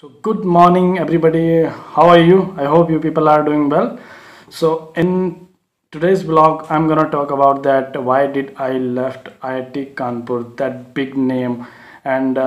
So good morning everybody. How are you? I hope you people are doing well. So in today's vlog I'm gonna talk about that why did I left IIT Kanpur, that big name, and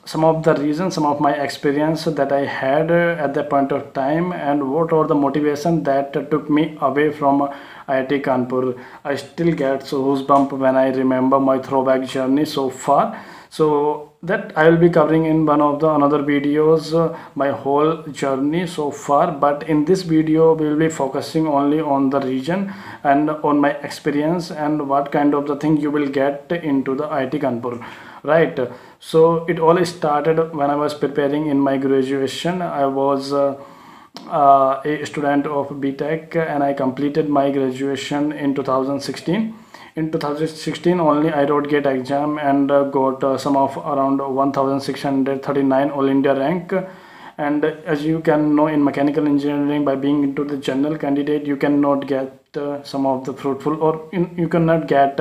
some of the reasons, some of my experience that I had at that point of time, and what are the motivation that took me away from IIT Kanpur. I still get so goosebump when I remember my throwback journey so far. So that I will be covering in one of the another videos, my whole journey so far, but in this video we will be focusing only on the region and on my experience and what kind of the thing you will get into the IIT Kanpur, right? So it all started when I was preparing in my graduation. I was a student of BTech and I completed my graduation in 2016. In 2016 only I wrote GATE exam and got some of around 1639 all India rank. And as you can know, in mechanical engineering, by being into the general candidate, you cannot get some of the fruitful, or you cannot get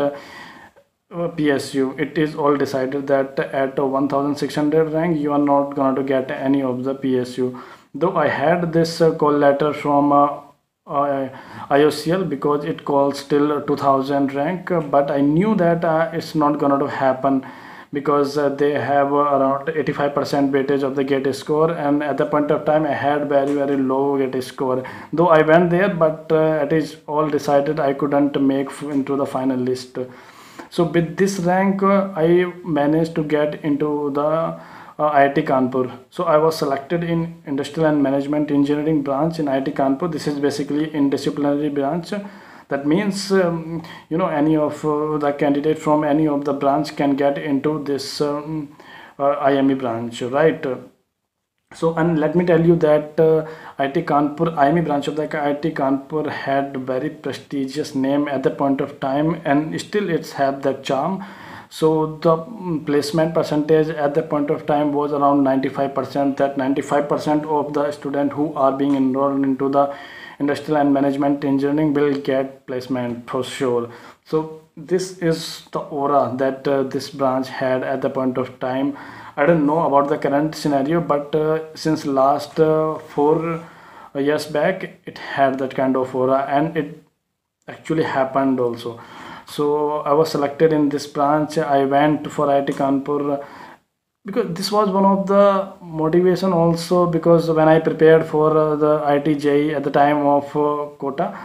PSU. It is all decided that at 1600 rank you are not going to get any of the PSU. Though I had this call letter from uh, IOCL because it calls till 2000 rank, but I knew that it's not going to happen because they have around 85% weightage of the GATE score, and at the point of time I had very low GATE score. Though I went there, but it is all decided I couldn't make into the final list. So with this rank, I managed to get into the IIT Kanpur. So I was selected in Industrial and Management Engineering branch in IIT Kanpur. This is basically interdisciplinary branch. That means any of the candidate from any of the branch can get into this IME branch, right? So, and let me tell you that IIT Kanpur, IME branch of the IIT Kanpur had very prestigious name at the point of time, and still it's have that charm. So the placement percentage at the point of time was around 95%. That 95% of the student who are being enrolled into the industrial and management engineering will get placement for sure. So this is the aura that this branch had at the point of time. I don't know about the current scenario, but since last 4 years back it had that kind of aura, and it actually happened also. So I was selected in this branch. I went for IIT Kanpur because this was one of the motivation also, because when I prepared for the IIT JEE at the time of quota,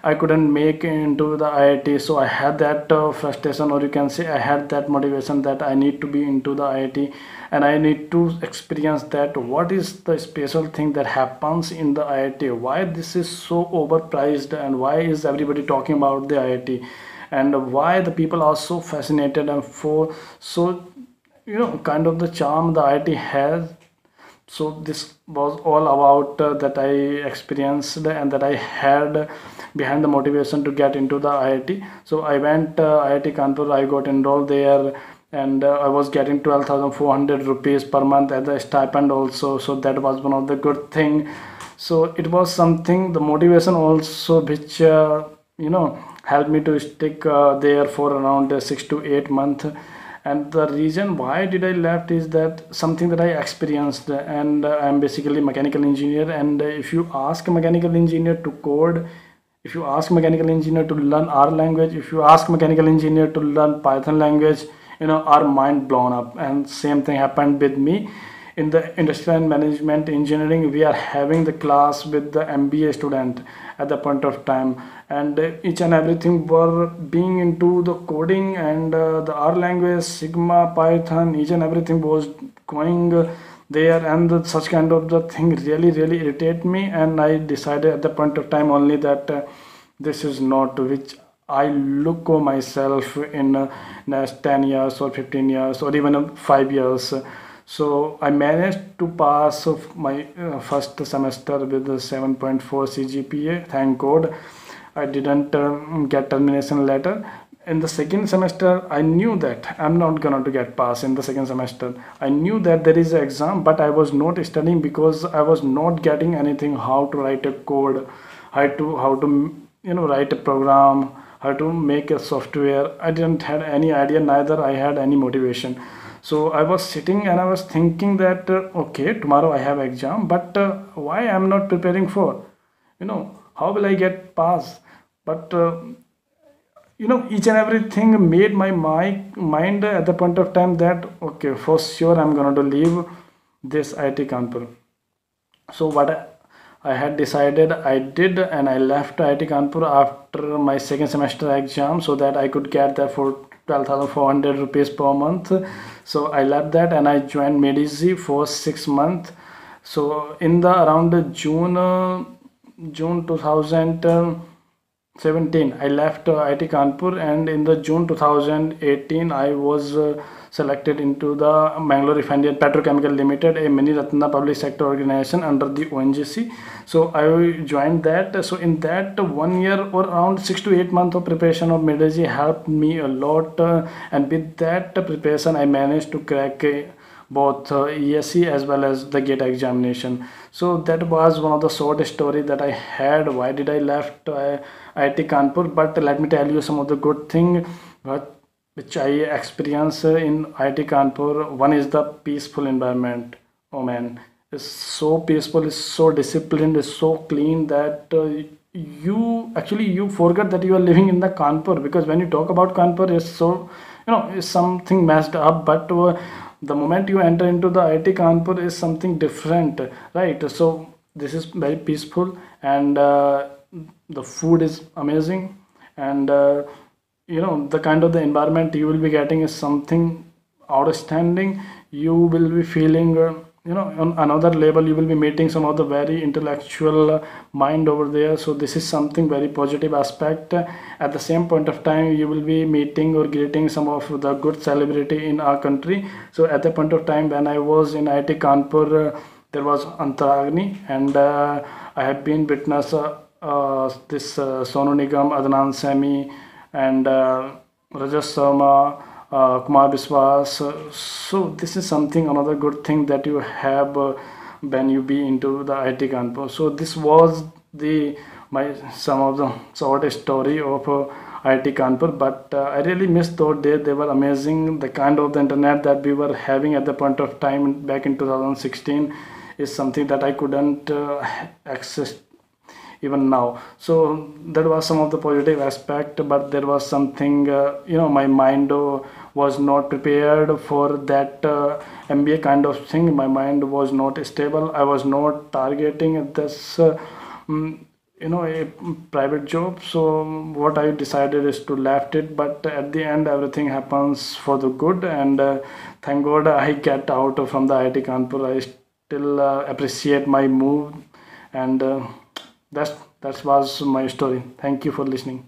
I couldn't make into the IIT. So I had that frustration, or you can say I had that motivation that I need to be into the IIT and I need to experience that what is the special thing that happens in the IIT, why this is so overpriced, and why is everybody talking about the IIT, and why the people are so fascinated and for so kind of the charm the IIT has. So this was all about that I experienced and that I had behind the motivation to get into the IIT. So I went IIT Kanpur. I got enrolled there, and I was getting 12,400 rupees per month as a stipend also. So that was one of the good thing. So it was something, the motivation also, which helped me to stick there for around 6 to 8 months. And the reason why did I left is that something that I experienced, and I'm basically mechanical engineer, and if you ask a mechanical engineer to code, if you ask mechanical engineer to learn R language, if you ask mechanical engineer to learn Python language, our mind blown up. And same thing happened with me in the industrial and management engineering. We are having the class with the MBA student at the point of time, and each and everything were being into the coding and the R language, Sigma, Python, each and everything was going there, and such kind of the thing really irritate me. And I decided at the point of time only that this is not which I look myself in next 10 years or 15 years or even 5 years. So I managed to pass of my first semester with a 7.4 CGPA. Thank God I didn't get termination letter. In the second semester, I knew that I'm not going to get pass in the second semester. I knew that there is an exam, but I was not studying because I was not getting anything, how to write a code, how to write a program, how to make a software. I didn't have any idea, neither I had any motivation. So I was sitting and I was thinking that okay, tomorrow I have exam, but why I'm not preparing for, how will I get pass? But each and everything made my mind at the point of time that okay, for sure I'm going to leave this IIT Kanpur. So what I had decided, I did, and I left IIT Kanpur after my second semester exam so that I could get that for 12,400 rupees per month. So I left that and I joined Medici for 6 months. So in the around June 2017 I left IIT Kanpur, and in the June 2018 I was selected into the Bangalore Refinery and Petrochemical Limited, a mini Ratna public sector organization under the ONGC. So I joined that. So in that 1 year or around 6 to 8 months of preparation of Medici helped me a lot, and with that preparation I managed to crack both ESE as well as the GATE examination. So that was one of the short story that I had. Why did I left IIT Kanpur? But let me tell you some of the good thing which I experience in IIT Kanpur. One is the peaceful environment. Oh man, it's so peaceful, it's so disciplined, it's so clean that you forget that you are living in the Kanpur, because when you talk about Kanpur, it's so, it's something messed up, but the moment you enter into the IIT Kanpur is something different, right? So this is very peaceful, and the food is amazing, and the kind of the environment you will be getting is something outstanding. You will be feeling on another level. You will be meeting some of the very intellectual mind over there. So this is something very positive aspect. At the same point of time, you will be meeting or greeting some of the good celebrity in our country. So at the point of time when I was in IIT Kanpur, there was Antaragni, and I have been witness this Sonu Nigam, Adnan Sami, and Rajas Sharma, Kumar Biswas. So this is something, another good thing that you have when you be into the IIT Kanpur. So this was the my some of the short story of IIT Kanpur, but I really miss those days. They were amazing. The kind of the internet that we were having at the point of time back in 2016 is something that I couldn't access even now. So that was some of the positive aspect, but there was something, my mind was not prepared for that MBA kind of thing. My mind was not stable. I was not targeting this a private job. So what I decided is to left it, but at the end everything happens for the good, and thank God I get out from the IIT Kanpur. I still appreciate my move, and that was my story. Thank you for listening.